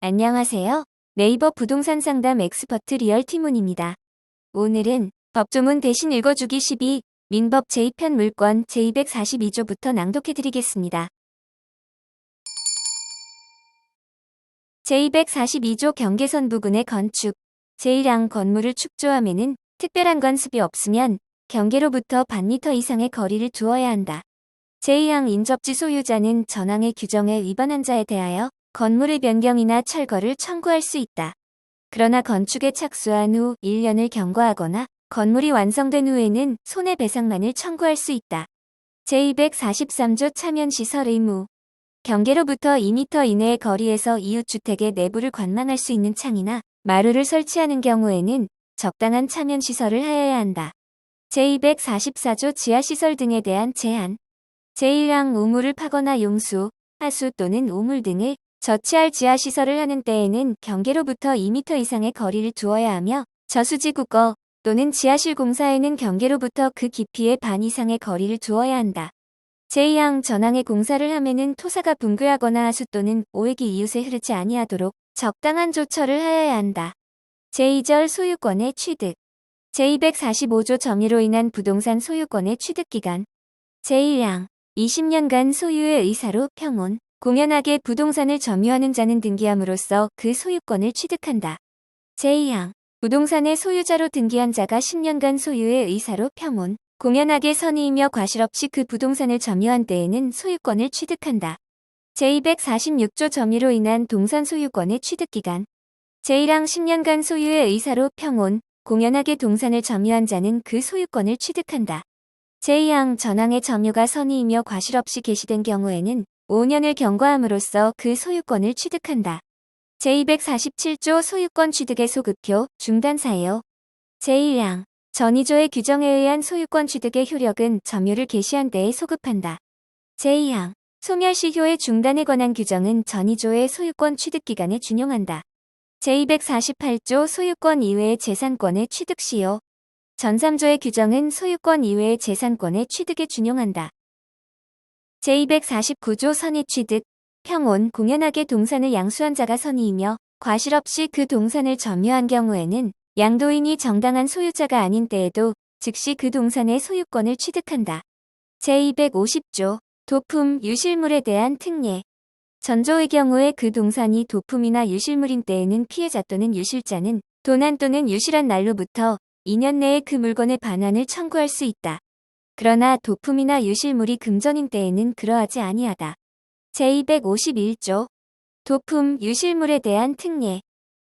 안녕하세요. 네이버 부동산 상담 엑스퍼트 리얼티문입니다. 오늘은 법조문 대신 읽어주기 12 민법 제2편 물권 제242조부터 낭독해드리겠습니다. 제242조 경계선 부근의 건축 제1항 건물을 축조함에는 특별한 관습이 없으면 경계로부터 반미터 이상의 거리를 두어야 한다. 제2항 인접지 소유자는 전항의 규정에 위반한 자에 대하여 건물의 변경이나 철거를 청구할 수 있다. 그러나 건축에 착수한 후 1년을 경과하거나 건물이 완성된 후에는 손해배상만을 청구할 수 있다. 제243조 차면시설 의무 경계로부터 2m 이내의 거리에서 이웃주택의 내부를 관망할 수 있는 창이나 마루를 설치하는 경우에는 적당한 차면시설을 하여야 한다. 제244조 지하시설 등에 대한 제한 제1항 우물을 파거나 용수, 하수 또는 우물 등을 저치할 지하시설을 하는 때에는 경계로부터 2m 이상의 거리를 두어야 하며 저수지 국거 또는 지하실 공사에는 경계로부터 그 깊이의 반 이상의 거리를 두어야 한다. 제2항 전항의 공사를 함에는 토사가 붕괴하거나 하수 또는 오액이 이웃에 흐르지 아니하도록 적당한 조처를 하여야 한다. 제2절 소유권의 취득 제245조 점유로 인한 부동산 소유권의 취득기간 제1항 20년간 소유의 의사로 평온 공연하게 부동산을 점유하는 자는 등기함으로써 그 소유권을 취득한다. 제2항 부동산의 소유자로 등기한 자가 10년간 소유의 의사로 평온 공연하게 선의이며 과실 없이 그 부동산을 점유한 때에는 소유권을 취득한다. 제246조 점유로 인한 동산 소유권의 취득기간 제1항 10년간 소유의 의사로 평온 공연하게 동산을 점유한 자는 그 소유권을 취득한다. 제2항 전항의 점유가 선의이며 과실 없이 개시된 경우에는 5년을 경과함으로써 그 소유권을 취득한다. 제247조 소유권 취득의 소급효, 중단사유 제1항 전이조의 규정에 의한 소유권 취득의 효력은 점유를 개시한 때에 소급한다. 제2항 소멸시효의 중단에 관한 규정은 전이조의 소유권 취득 기간에 준용한다. 제248조 소유권 이외의 재산권의 취득시효 전3조의 규정은 소유권 이외의 재산권의 취득에 준용한다. 제249조 선의 취득, 평온 공연하게 동산을 양수한 자가 선의이며 과실 없이 그 동산을 점유한 경우에는 양도인이 정당한 소유자가 아닌 때에도 즉시 그 동산의 소유권을 취득한다. 제250조 도품, 유실물에 대한 특례 전조의 경우에 그 동산이 도품이나 유실물인 때에는 피해자 또는 유실자는 도난 또는 유실한 날로부터 2년 내에 그 물건의 반환을 청구할 수 있다. 그러나 도품이나 유실물이 금전인 때에는 그러하지 아니하다. 제251조 도품, 유실물에 대한 특례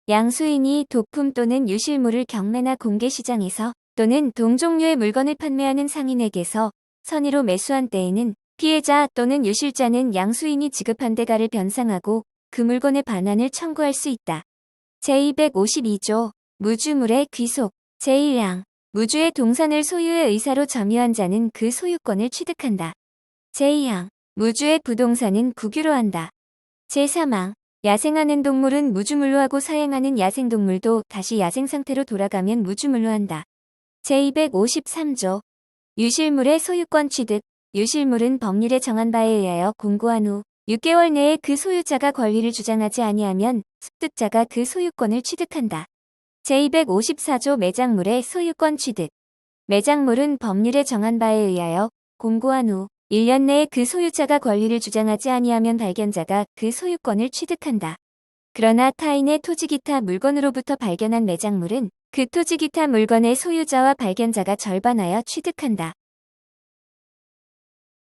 양수인이 도품 또는 유실물을 경매나 공개시장에서 또는 동종류의 물건을 판매하는 상인에게서 선의로 매수한 때에는 피해자 또는 유실자는 양수인이 지급한 대가를 변상하고 그 물건의 반환을 청구할 수 있다. 제252조 무주물의 귀속 제1항 무주의 동산을 소유의 의사로 점유한 자는 그 소유권을 취득한다. 제2항 무주의 부동산은 국유로 한다. 제3항 야생하는 동물은 무주물로 하고 사행하는 야생동물도 다시 야생상태로 돌아가면 무주물로 한다. 제253조 유실물의 소유권 취득 유실물은 법률에 정한 바에 의하여 공고한 후 6개월 내에 그 소유자가 권리를 주장하지 아니하면 습득자가 그 소유권을 취득한다. 제254조 매장물의 소유권 취득 매장물은 법률에 정한 바에 의하여 공고한 후 1년 내에 그 소유자가 권리를 주장하지 아니하면 발견자가 그 소유권을 취득한다. 그러나 타인의 토지 기타 물건으로부터 발견한 매장물은 그 토지 기타 물건의 소유자와 발견자가 절반하여 취득한다.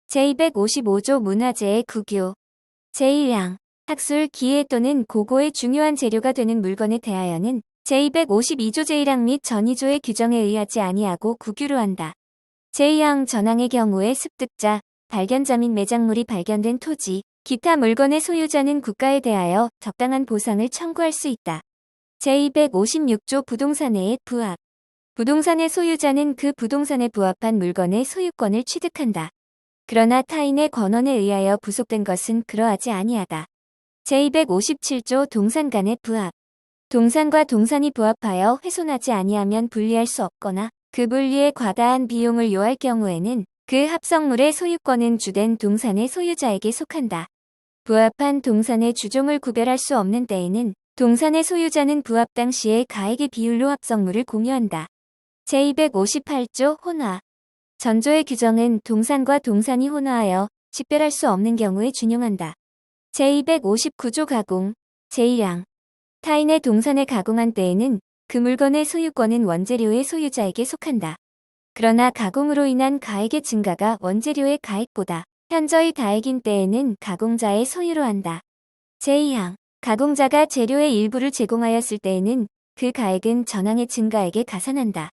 제255조 문화재의 국유 제1항 학술, 기회 또는 고고의 중요한 재료가 되는 물건에 대하여는 제252조 제1항 및 전2조의 규정에 의하지 아니하고 국유로 한다. 제2항 전항의 경우에 습득자, 발견자 및 매장물이 발견된 토지, 기타 물건의 소유자는 국가에 대하여 적당한 보상을 청구할 수 있다. 제256조 부동산의 부합 부동산의 소유자는 그 부동산에 부합한 물건의 소유권을 취득한다. 그러나 타인의 권한에 의하여 부속된 것은 그러하지 아니하다. 제257조 동산 간의 부합 동산과 동산이 부합하여 훼손하지 아니하면 분리할 수 없거나 그 분리에 과다한 비용을 요할 경우에는 그 합성물의 소유권은 주된 동산의 소유자에게 속한다. 부합한 동산의 주종을 구별할 수 없는 때에는 동산의 소유자는 부합 당시의 가액의 비율로 합성물을 공유한다. 제258조 혼화. 전조의 규정은 동산과 동산이 혼화하여 식별할 수 없는 경우에 준용한다. 제259조 가공. 제1항. 타인의 동산을 가공한 때에는 그 물건의 소유권은 원재료의 소유자에게 속한다. 그러나 가공으로 인한 가액의 증가가 원재료의 가액보다 현저히 다액인 때에는 가공자의 소유로 한다. 제2항. 가공자가 재료의 일부를 제공하였을 때에는 그 가액은 전항의 증가액에 가산한다.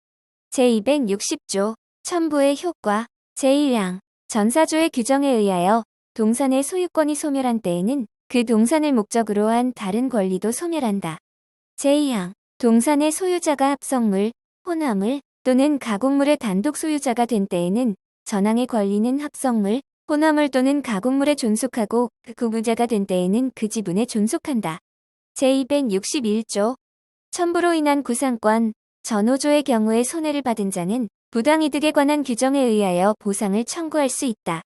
제260조. 첨부의 효과. 제1항. 전사조의 규정에 의하여 동산의 소유권이 소멸한 때에는 그 동산을 목적으로 한 다른 권리도 소멸한다. 제2항. 동산의 소유자가 합성물, 혼화물 또는 가공물의 단독 소유자가 된 때에는 전항의 권리는 합성물, 혼화물 또는 가공물에 존속하고 그 구무자가 된 때에는 그 지분에 존속한다. 제261조. 첨부로 인한 구상권, 전호조의 경우에 손해를 받은 자는 부당이득에 관한 규정에 의하여 보상을 청구할 수 있다.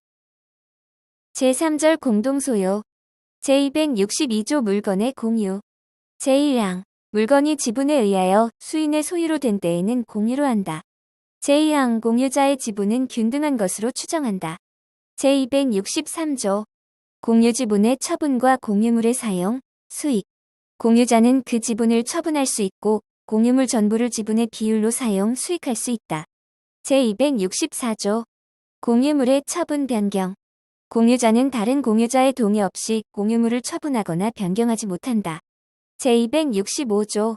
제3절 공동소유. 제262조 물건의 공유. 제1항. 물건이 지분에 의하여 수인의 소유로 된 때에는 공유로 한다. 제2항. 공유자의 지분은 균등한 것으로 추정한다. 제263조. 공유지분의 처분과 공유물의 사용, 수익. 공유자는 그 지분을 처분할 수 있고 공유물 전부를 지분의 비율로 사용, 수익할 수 있다. 제264조. 공유물의 처분 변경. 공유자는 다른 공유자의 동의 없이 공유물을 처분하거나 변경하지 못한다. 제265조.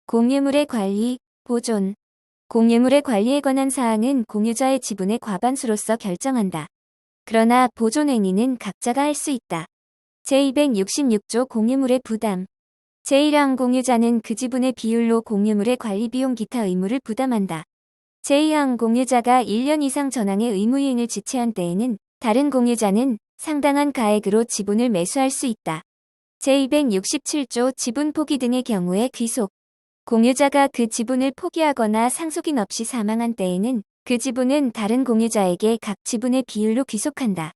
공유물의 관리, 보존. 공유물의 관리에 관한 사항은 공유자의 지분의 과반수로서 결정한다. 그러나 보존 행위는 각자가 할 수 있다. 제266조 공유물의 부담. 제1항. 공유자는 그 지분의 비율로 공유물의 관리 비용 기타 의무를 부담한다. 제2항. 공유자가 1년 이상 전항의 의무이행을 지체한 때에는 다른 공유자는 상당한 가액으로 지분을 매수할 수 있다. 제267조 지분 포기 등의 경우에 귀속. 공유자가 그 지분을 포기하거나 상속인 없이 사망한 때에는 그 지분은 다른 공유자에게 각 지분의 비율로 귀속한다.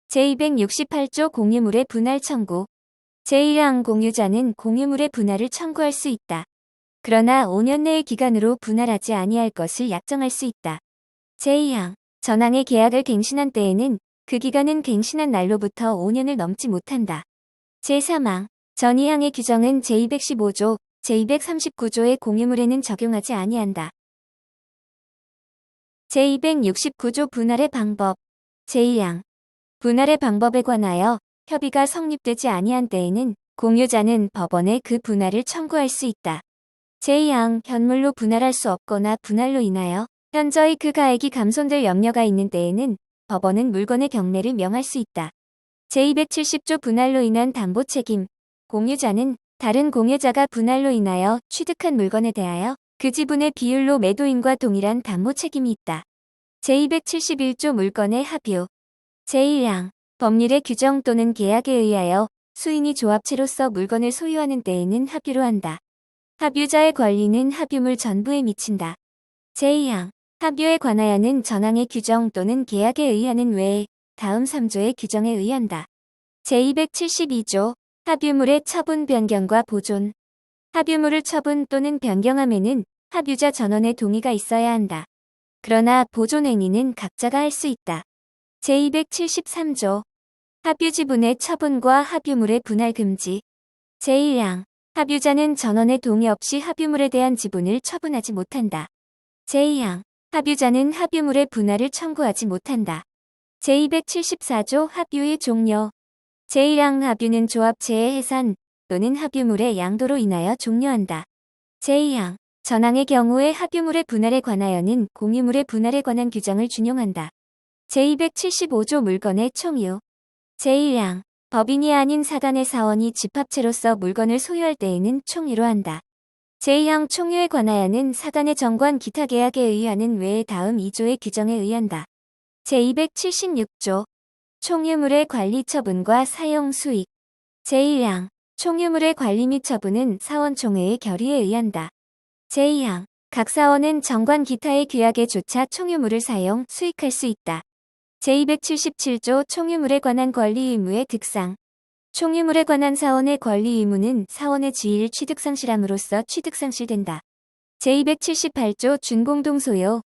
제268조 공유물의 분할 청구. 제1항. 공유자는 공유물의 분할을 청구할 수 있다. 그러나 5년 내의 기간으로 분할하지 아니할 것을 약정할 수 있다. 제2항. 전항의 계약을 갱신한 때에는 그 기간은 갱신한 날로부터 5년을 넘지 못한다. 제3항. 전 2항의 규정은 제215조, 제239조의 공유물에는 적용하지 아니한다. 제269조 분할의 방법. 제1항. 분할의 방법에 관하여 협의가 성립되지 아니한 때에는 공유자는 법원에 그 분할을 청구할 수 있다. 제2항. 현물로 분할할 수 없거나 분할로 인하여 현저히 그 가액이 감손될 염려가 있는 때에는 법원은 물건의 경매를 명할 수 있다. 제270조 분할로 인한 담보 책임. 공유자는 다른 공유자가 분할로 인하여 취득한 물건에 대하여 그 지분의 비율로 매도인과 동일한 담보 책임이 있다. 제271조 물건의 합유. 제1항. 법률의 규정 또는 계약에 의하여 수인이 조합체로서 물건을 소유하는 때에는 합유로 한다. 합유자의 권리는 합유물 전부에 미친다. 제2항. 합유에 관하여는 전항의 규정 또는 계약에 의하는 외에 다음 3조의 규정에 의한다. 제272조. 합유물의 처분 변경과 보존. 합유물을 처분 또는 변경함에는 합유자 전원의 동의가 있어야 한다. 그러나 보존 행위는 각자가 할 수 있다. 제273조. 합유지분의 처분과 합유물의 분할 금지. 제1항. 합유자는 전원의 동의 없이 합유물에 대한 지분을 처분하지 못한다. 제2항. 합유자는 합유물의 분할을 청구하지 못한다. 제274조 합유의 종료. 제1항. 합유는 조합체의 해산 또는 합유물의 양도로 인하여 종료한다. 제2항. 전항의 경우에 합유물의 분할에 관하여는 공유물의 분할에 관한 규정을 준용한다. 제275조 물건의 총유. 제1항. 법인이 아닌 사단의 사원이 집합체로서 물건을 소유할 때에는 총유로 한다. 제2항. 총유에 관하여는 사단의 정관 기타 계약에 의하는 외에 다음 2조의 규정에 의한다. 제276조. 총유물의 관리 처분과 사용 수익. 제1항. 총유물의 관리 및 처분은 사원총회의 결의에 의한다. 제2항. 각 사원은 정관 기타의 규약에 조차 총유물을 사용, 수익할 수 있다. 제277조 총유물에 관한 권리 의무의 특상. 총유물에 관한 사원의 권리 의무는 사원의 지위를 취득상실함으로써 취득상실된다. 제278조 준공동소유.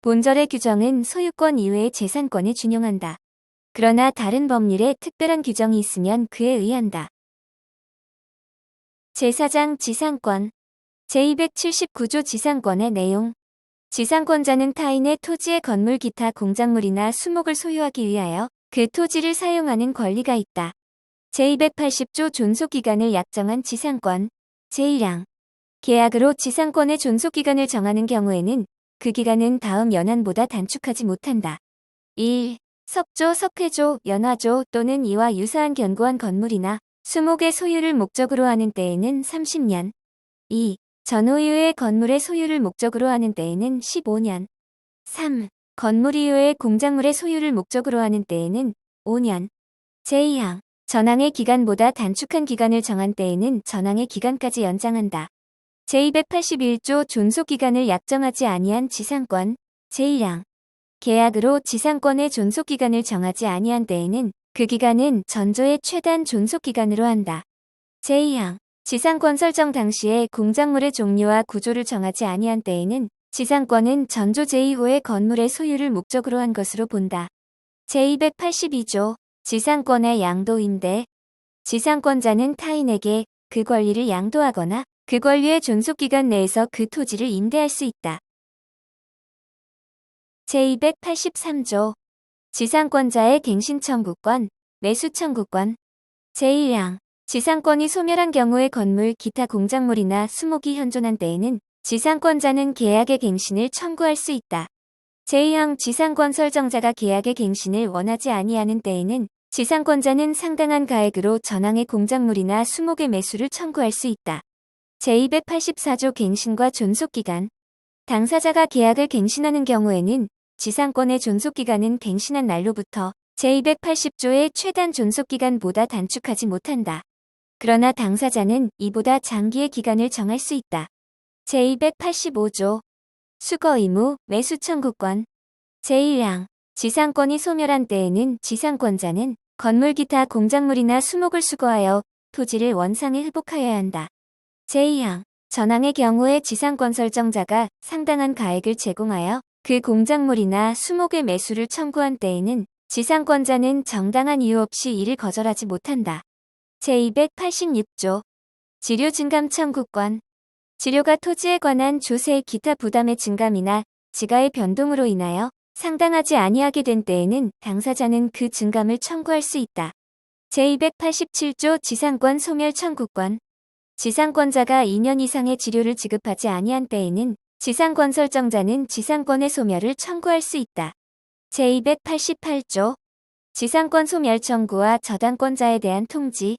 본절의 규정은 소유권 이외의 재산권에 준용한다. 그러나 다른 법률에 특별한 규정이 있으면 그에 의한다. 제4장 지상권. 제279조 지상권의 내용. 지상권자는 타인의 토지의 건물 기타 공작물이나 수목을 소유하기 위하여 그 토지를 사용하는 권리가 있다. 제280조 존속기간을 약정한 지상권. 제1항. 계약으로 지상권의 존속기간을 정하는 경우에는 그 기간은 다음 연한보다 단축하지 못한다. 1. 석조, 석회조, 연화조 또는 이와 유사한 견고한 건물이나 수목의 소유를 목적으로 하는 때에는 30년. 2. 전후 이외의 건물의 소유를 목적으로 하는 때에는 15년. 3. 건물 이외의 공작물의 소유를 목적으로 하는 때에는 5년. 제2항. 전항의 기간보다 단축한 기간을 정한 때에는 전항의 기간까지 연장한다. 제281조 존속기간을 약정하지 아니한 지상권. 제1항. 계약으로 지상권의 존속기간을 정하지 아니한 때에는 그 기간은 전조의 최단 존속기간으로 한다. 제2항. 지상권 설정 당시에 공작물의 종류와 구조를 정하지 아니한 때에는 지상권은 전조 제2호의 건물의 소유를 목적으로 한 것으로 본다. 제282조 지상권의 양도임대. 지상권자는 타인에게 그 권리를 양도하거나 그 권리의 존속기간 내에서 그 토지를 임대할 수 있다. 제283조 지상권자의 갱신청구권, 매수청구권. 제1항. 지상권이 소멸한 경우에 건물, 기타 공작물이나 수목이 현존한 때에는 지상권자는 계약의 갱신을 청구할 수 있다. 제2항. 지상권 설정자가 계약의 갱신을 원하지 아니하는 때에는 지상권자는 상당한 가액으로 전항의 공작물이나 수목의 매수를 청구할 수 있다. 제284조 갱신과 존속기간. 당사자가 계약을 갱신하는 경우에는 지상권의 존속기간은 갱신한 날로부터 제280조의 최단 존속기간보다 단축하지 못한다. 그러나 당사자는 이보다 장기의 기간을 정할 수 있다. 제285조 수거의무, 매수청구권. 제1항. 지상권이 소멸한 때에는 지상권자는 건물 기타 공작물이나 수목을 수거하여 토지를 원상에 회복하여야 한다. 제2항. 전항의 경우에 지상권 설정자가 상당한 가액을 제공하여 그 공작물이나 수목의 매수를 청구한 때에는 지상권자는 정당한 이유 없이 이를 거절하지 못한다. 제286조 지료 증감 청구권. 지료가 토지에 관한 조세의 기타 부담의 증감이나 지가의 변동으로 인하여 상당하지 아니하게 된 때에는 당사자는 그 증감을 청구할 수 있다. 제287조 지상권 소멸 청구권. 지상권자가 2년 이상의 지료를 지급하지 아니한 때에는 지상권 설정자는 지상권의 소멸을 청구할 수 있다. 제288조 지상권 소멸 청구와 저당권자에 대한 통지.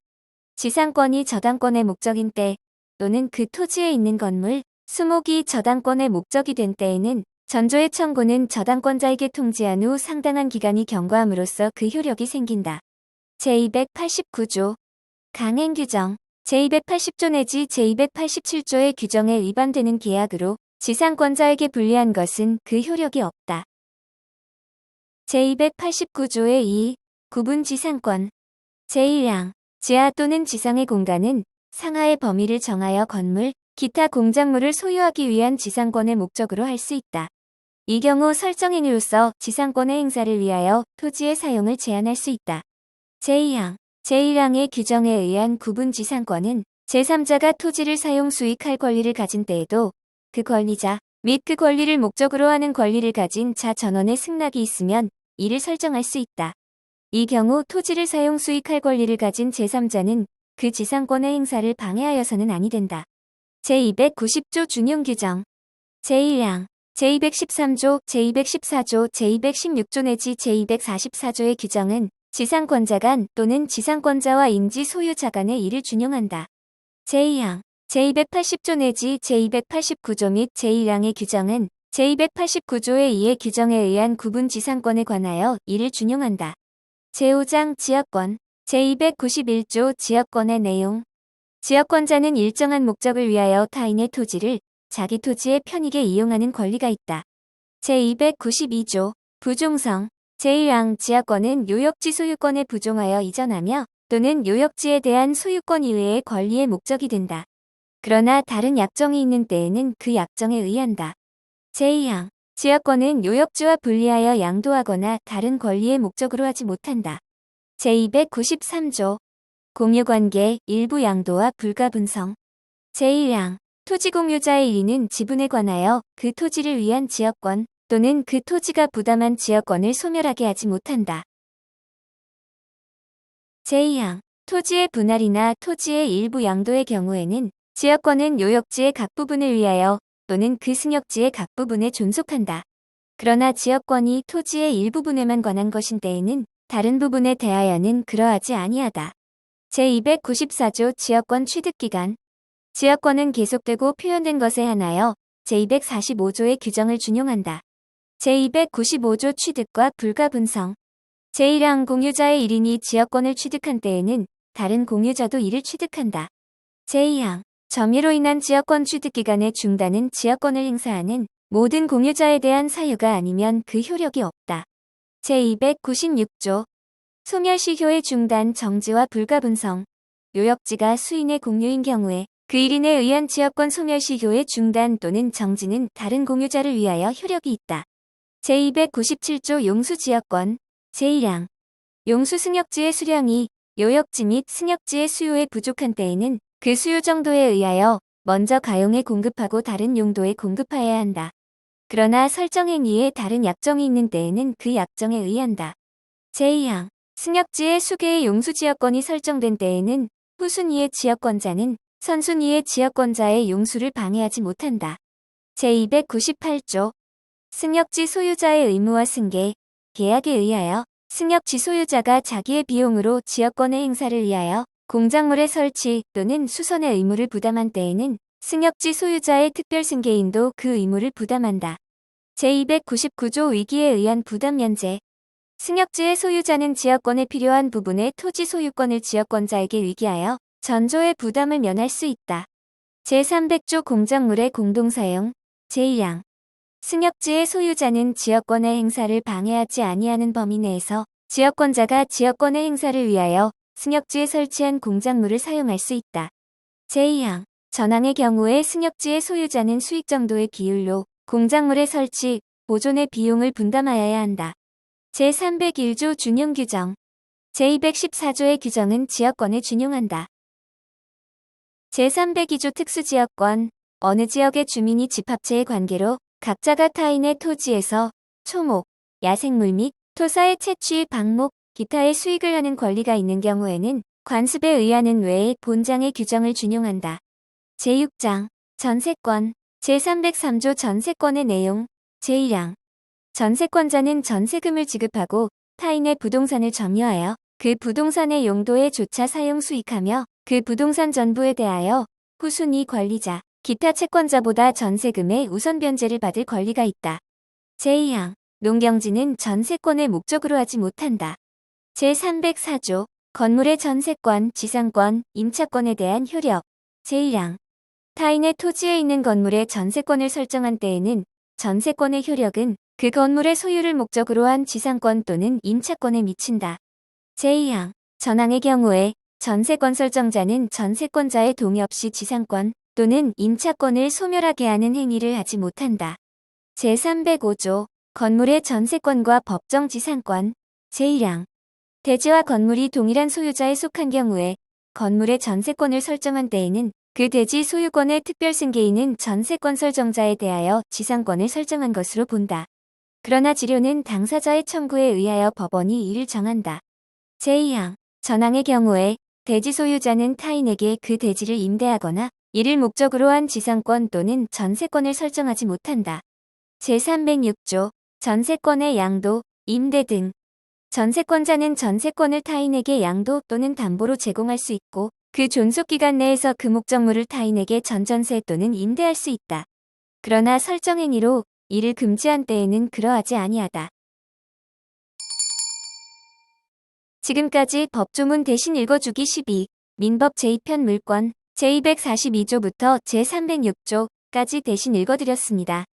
지상권이 저당권의 목적인 때 또는 그 토지에 있는 건물, 수목이 저당권의 목적이 된 때에는 전조의 청구는 저당권자에게 통지한 후 상당한 기간이 경과함으로써 그 효력이 생긴다. 제289조 강행 규정. 제280조 내지 제287조의 규정에 위반되는 계약으로 지상권자에게 불리한 것은 그 효력이 없다. 제289조의 2. 구분 지상권. 제1항. 지하 또는 지상의 공간은 상하의 범위를 정하여 건물, 기타 공작물을 소유하기 위한 지상권의 목적으로 할 수 있다. 이 경우 설정인으로서 지상권의 행사를 위하여 토지의 사용을 제한할 수 있다. 제2항. 제1항의 규정에 의한 구분 지상권은 제3자가 토지를 사용 수익할 권리를 가진 때에도 그 권리자 및 그 권리를 목적으로 하는 권리를 가진 자 전원의 승낙이 있으면 이를 설정할 수 있다. 이 경우 토지를 사용 수익할 권리를 가진 제3자는 그 지상권의 행사를 방해하여서는 아니 된다. 제290조 준용 규정. 제1항. 제213조, 제214조, 제216조 내지 제244조의 규정은 지상권자 간 또는 지상권자와 임지 소유자 간의 이를 준용한다. 제2항. 제280조 내지 제289조 및 제1항의 규정은 제289조의 2의 규정에 의한 구분 지상권에 관하여 이를 준용한다. 제5장 지역권. 제291조 지역권의 내용. 지역권자는 일정한 목적을 위하여 타인의 토지를 자기 토지의 편익에 이용하는 권리가 있다. 제292조 부종성. 제1항 지역권은 요역지 소유권에 부종하여 이전하며 또는 요역지에 대한 소유권 이외의 권리의 목적이 된다. 그러나 다른 약정이 있는 때에는 그 약정에 의한다. 제2항 지역권은 요역지와 분리하여 양도하거나 다른 권리의 목적으로 하지 못한다. 제293조 공유관계 일부 양도와 불가분성 제1항 토지공유자의 1위는 지분에 관하여 그 토지를 위한 지역권 또는 그 토지가 부담한 지역권을 소멸하게 하지 못한다. 제2항 토지의 분할이나 토지의 일부 양도의 경우에는 지역권은 요역지의 각 부분을 위하여 또는 그 승역지의 각 부분에 존속한다. 그러나 지역권이 토지의 일부분에만 관한 것인 때에는 다른 부분에 대하여는 그러하지 아니하다. 제294조 지역권 취득기간 지역권은 계속되고 표현된 것에 한하여 제245조의 규정을 준용한다. 제295조 취득과 불가분성 제1항 공유자의 1인이 지역권을 취득한 때에는 다른 공유자도 이를 취득한다. 제2항 점유로 인한 지역권 취득기간의 중단은 지역권을 행사하는 모든 공유자에 대한 사유가 아니면 그 효력이 없다. 제296조 소멸시효의 중단 정지와 불가분성 요역지가 수인의 공유인 경우에 그 1인에 의한 지역권 소멸시효의 중단 또는 정지는 다른 공유자를 위하여 효력이 있다. 제297조 용수지역권 제1항 용수 승역지의 수량이 요역지 및 승역지의 수요에 부족한 때에는 그 수요 정도에 의하여 먼저 가용에 공급하고 다른 용도에 공급하여야 한다. 그러나 설정 행위에 다른 약정이 있는 때에는 그 약정에 의한다. 제2항 승역지의 수개의 용수지역권이 설정된 때에는 후순위의 지역권자는 선순위의 지역권자의 용수를 방해하지 못한다. 제298조 승역지 소유자의 의무와 승계, 계약에 의하여 승역지 소유자가 자기의 비용으로 지역권의 행사를 위하여 공작물의 설치 또는 수선의 의무를 부담한 때에는 승역지 소유자의 특별승계인도 그 의무를 부담한다. 제299조 위기에 의한 부담 면제 승역지의 소유자는 지역권에 필요한 부분의 토지 소유권을 지역권자에게 위기하여 전조의 부담을 면할 수 있다. 제300조 공작물의 공동사용 제1항 승역지의 소유자는 지역권의 행사를 방해하지 아니하는 범위 내에서 지역권자가 지역권의 행사를 위하여 승역지에 설치한 공작물을 사용할 수 있다. 제2항 전항의 경우에 승역지의 소유자는 수익 정도의 비율로 공작물의 설치, 보존의 비용을 분담하여야 한다. 제301조 준용규정 제214조의 규정은 지역권에 준용한다. 제302조 특수지역권 어느 지역의 주민이 집합체의 관계로 각자가 타인의 토지에서 초목, 야생물 및 토사의 채취, 방목, 기타의 수익을 하는 권리가 있는 경우에는 관습에 의하는 외에 본장의 규정을 준용한다. 제6장 전세권 제303조 전세권의 내용 제1항 전세권자는 전세금을 지급하고 타인의 부동산을 점유하여 그 부동산의 용도에 조차 사용 수익하며 그 부동산 전부에 대하여 후순위 관리자, 기타 채권자보다 전세금의 우선 변제를 받을 권리가 있다. 제2항 농경지는 전세권의 목적으로 하지 못한다. 제304조 건물의 전세권, 지상권, 임차권에 대한 효력 제1항 타인의 토지에 있는 건물의 전세권을 설정한 때에는 전세권의 효력은 그 건물의 소유를 목적으로 한 지상권 또는 임차권에 미친다. 제2항 전항의 경우에 전세권 설정자는 전세권자의 동의 없이 지상권 또는 임차권을 소멸하게 하는 행위를 하지 못한다. 제305조 건물의 전세권과 법정 지상권 제1항 대지와 건물이 동일한 소유자에 속한 경우에 건물의 전세권을 설정한 때에는 그 대지 소유권의 특별승계인은 전세권 설정자에 대하여 지상권을 설정한 것으로 본다. 그러나 지료는 당사자의 청구에 의하여 법원이 이를 정한다. 제2항 전항의 경우에 대지 소유자는 타인에게 그 대지를 임대하거나 이를 목적으로 한 지상권 또는 전세권을 설정하지 못한다. 제306조 전세권의 양도, 임대 등 전세권자는 전세권을 타인에게 양도 또는 담보로 제공할 수 있고 그 존속기간 내에서 그 목적물을 타인에게 전전세 또는 임대할 수 있다. 그러나 설정행위로 이를 금지한 때에는 그러하지 아니하다. 지금까지 법조문 대신 읽어주기 12 민법 제2편 물권 제242조부터 제306조까지 대신 읽어드렸습니다.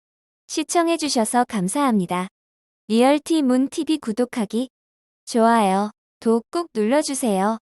시청해주셔서 감사합니다. 리얼티 문 TV 구독하기, 좋아요, 도 꾹 눌러주세요.